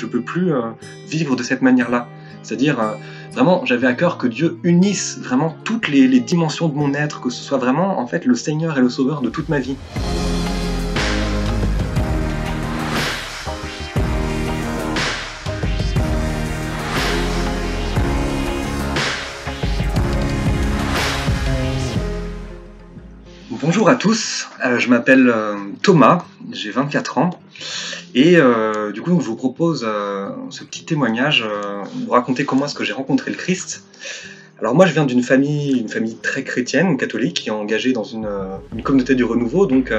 je peux plus vivre de cette manière-là. C'est-à-dire, vraiment, j'avais à cœur que Dieu unisse vraiment toutes les dimensions de mon être, que ce soit vraiment, en fait, le Seigneur et le Sauveur de toute ma vie. Bonjour à tous, je m'appelle Thomas, j'ai 24 ans et du coup je vous propose ce petit témoignage, vous raconter comment est-ce que j'ai rencontré le Christ. Alors moi je viens d'une famille très chrétienne, catholique, qui est engagée dans une communauté du renouveau, donc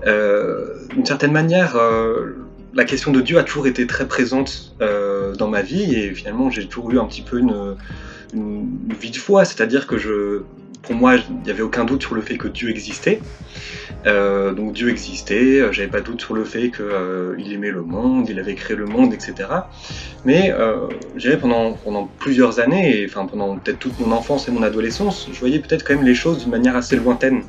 d'une certaine manière la question de Dieu a toujours été très présente dans ma vie et finalement j'ai toujours eu un petit peu une vie de foi, c'est-à-dire que pour moi, il n'y avait aucun doute sur le fait que Dieu existait. Donc Dieu existait, j'avais pas de doute sur le fait qu'il aimait le monde, il avait créé le monde, etc. Mais j'avais pendant plusieurs années, et enfin pendant peut-être toute mon enfance et mon adolescence, je voyais peut-être quand même les choses d'une manière assez lointaine.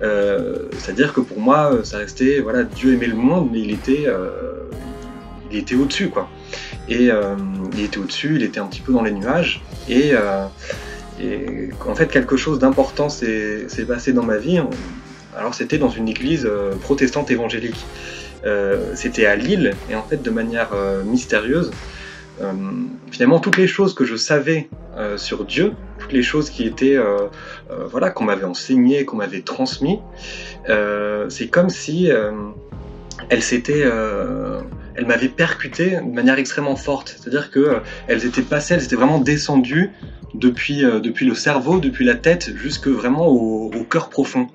C'est-à-dire que pour moi, ça restait, voilà, Dieu aimait le monde, mais il était au-dessus, quoi. Et il était au-dessus, il était un petit peu dans les nuages, et en fait quelque chose d'important s'est passé dans ma vie. Alors c'était dans une église protestante évangélique. C'était à Lille, et en fait de manière mystérieuse, finalement toutes les choses que je savais sur Dieu, toutes les choses qui étaient voilà, qu'on m'avait enseignées, qu'on m'avait transmis, c'est comme si elles m'avaient percuté de manière extrêmement forte. C'est-à-dire que elles étaient vraiment descendues depuis le cerveau, depuis la tête, jusque vraiment au cœur profond.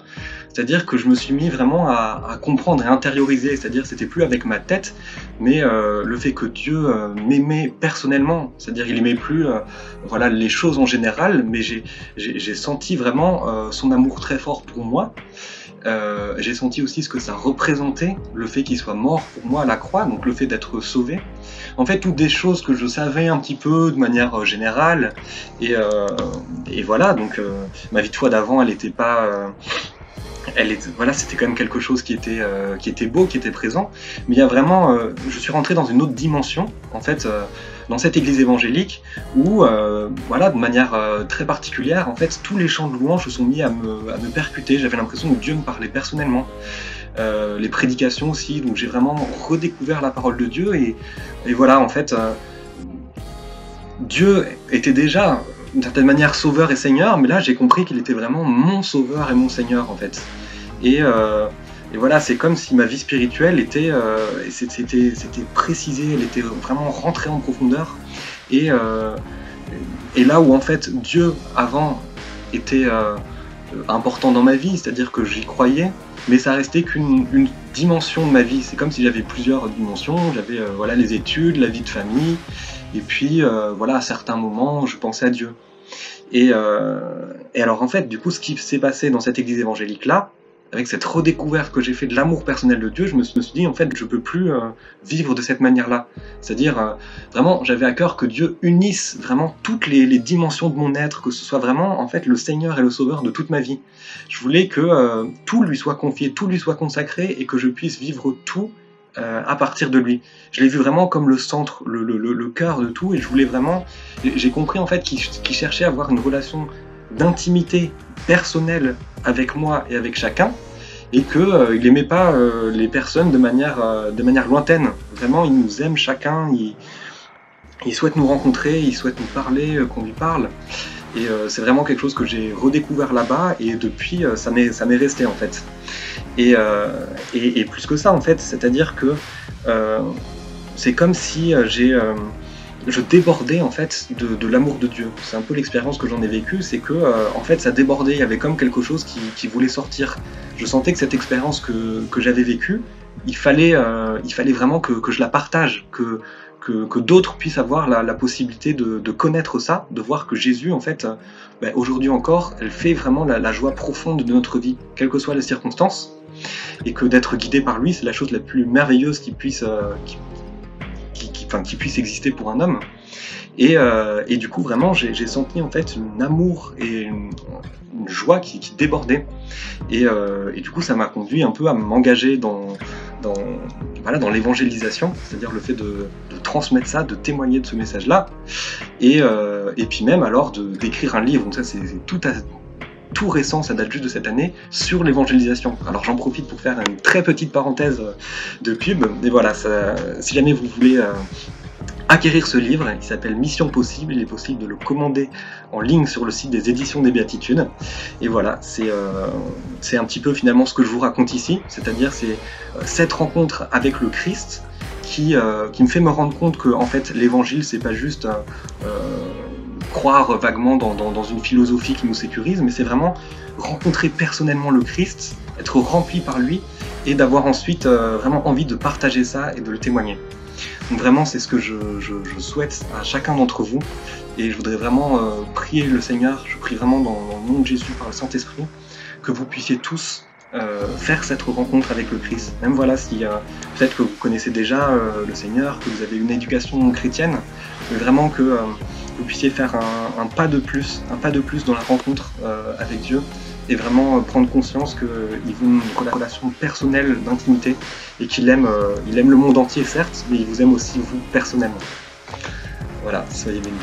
C'est-à-dire que je me suis mis vraiment à comprendre et intérioriser. C'est-à-dire que c'était plus avec ma tête, mais le fait que Dieu m'aimait personnellement. C'est-à-dire qu'il aimait plus voilà, les choses en général, mais j'ai senti vraiment son amour très fort pour moi. J'ai senti aussi ce que ça représentait, le fait qu'il soit mort pour moi à la croix, donc le fait d'être sauvé. En fait, toutes des choses que je savais un petit peu de manière générale, et voilà, donc ma vie de foi d'avant, elle était pas... voilà, c'était quand même quelque chose qui était beau, qui était présent, mais il y a vraiment... je suis rentré dans une autre dimension, en fait, dans cette église évangélique, où, voilà, de manière très particulière, en fait, tous les chants de louange se sont mis à me percuter. J'avais l'impression que Dieu me parlait personnellement. Les prédications aussi, donc j'ai vraiment redécouvert la parole de Dieu, et voilà, en fait, Dieu était déjà, d'une certaine manière, sauveur et seigneur, mais là j'ai compris qu'il était vraiment mon sauveur et mon seigneur, en fait. Et voilà, c'est comme si ma vie spirituelle était précisée, elle était vraiment rentrée en profondeur. Et là où en fait Dieu avant était important dans ma vie, c'est-à-dire que j'y croyais, mais ça restait qu'une dimension de ma vie. C'est comme si j'avais plusieurs dimensions. J'avais voilà, les études, la vie de famille, et puis voilà, à certains moments je pensais à Dieu. Et alors en fait, du coup, ce qui s'est passé dans cette église évangélique-là, avec cette redécouverte que j'ai fait de l'amour personnel de Dieu, je me suis dit, en fait, je peux plus vivre de cette manière-là. C'est-à-dire, vraiment, j'avais à cœur que Dieu unisse vraiment toutes les dimensions de mon être, que ce soit vraiment, en fait, le Seigneur et le Sauveur de toute ma vie. Je voulais que tout lui soit confié, tout lui soit consacré, et que je puisse vivre tout à partir de lui. Je l'ai vu vraiment comme le centre, le cœur de tout, et je voulais vraiment... J'ai compris, en fait, qu'il cherchait à avoir une relation d'intimité personnelle avec moi et avec chacun, et qu'il n'aimait pas les personnes de manière lointaine. Vraiment, il nous aime chacun, il souhaite nous rencontrer, il souhaite nous parler, qu'on lui parle. Et c'est vraiment quelque chose que j'ai redécouvert là-bas, et depuis, ça m'est resté, en fait. Et plus que ça, en fait, c'est-à-dire que c'est comme si je débordais en fait de l'amour de Dieu. C'est un peu l'expérience que j'en ai vécue, c'est que en fait ça débordait, il y avait comme quelque chose qui voulait sortir. Je sentais que cette expérience que j'avais vécue, il fallait vraiment que je la partage, que d'autres puissent avoir la possibilité de connaître ça, de voir que Jésus, en fait, aujourd'hui encore, elle fait vraiment la joie profonde de notre vie, quelles que soient les circonstances, et que d'être guidé par lui, c'est la chose la plus merveilleuse qui puisse exister pour un homme. Et du coup, vraiment, j'ai senti en fait un amour et une joie qui débordait. Et du coup, ça m'a conduit un peu à m'engager dans l'évangélisation, c'est-à-dire le fait de transmettre ça, de témoigner de ce message-là, et puis même alors d'écrire un livre. Donc ça c'est tout récent, ça date juste de cette année, sur l'évangélisation. Alors j'en profite pour faire une très petite parenthèse de pub, et voilà, si jamais vous voulez acquérir ce livre, il s'appelle Mission Possible, il est possible de le commander en ligne sur le site des Éditions des Béatitudes. Et voilà, c'est un petit peu finalement ce que je vous raconte ici, c'est-à-dire c'est cette rencontre avec le Christ qui me fait me rendre compte que en fait l'évangile c'est pas juste croire vaguement dans une philosophie qui nous sécurise, mais c'est vraiment rencontrer personnellement le Christ, être rempli par lui et d'avoir ensuite vraiment envie de partager ça et de le témoigner. Donc vraiment c'est ce que je souhaite à chacun d'entre vous, et je voudrais vraiment prier le Seigneur, je prie vraiment dans le nom de Jésus par le Saint-Esprit, que vous puissiez tous faire cette rencontre avec le Christ. Même voilà, si peut-être que vous connaissez déjà le Seigneur, que vous avez une éducation chrétienne, mais vraiment que vous puissiez faire un pas de plus dans la rencontre avec Dieu, et vraiment prendre conscience qu'il veut une relation personnelle d'intimité, et qu'il aime le monde entier certes, mais il vous aime aussi vous personnellement. Voilà, soyez bénis.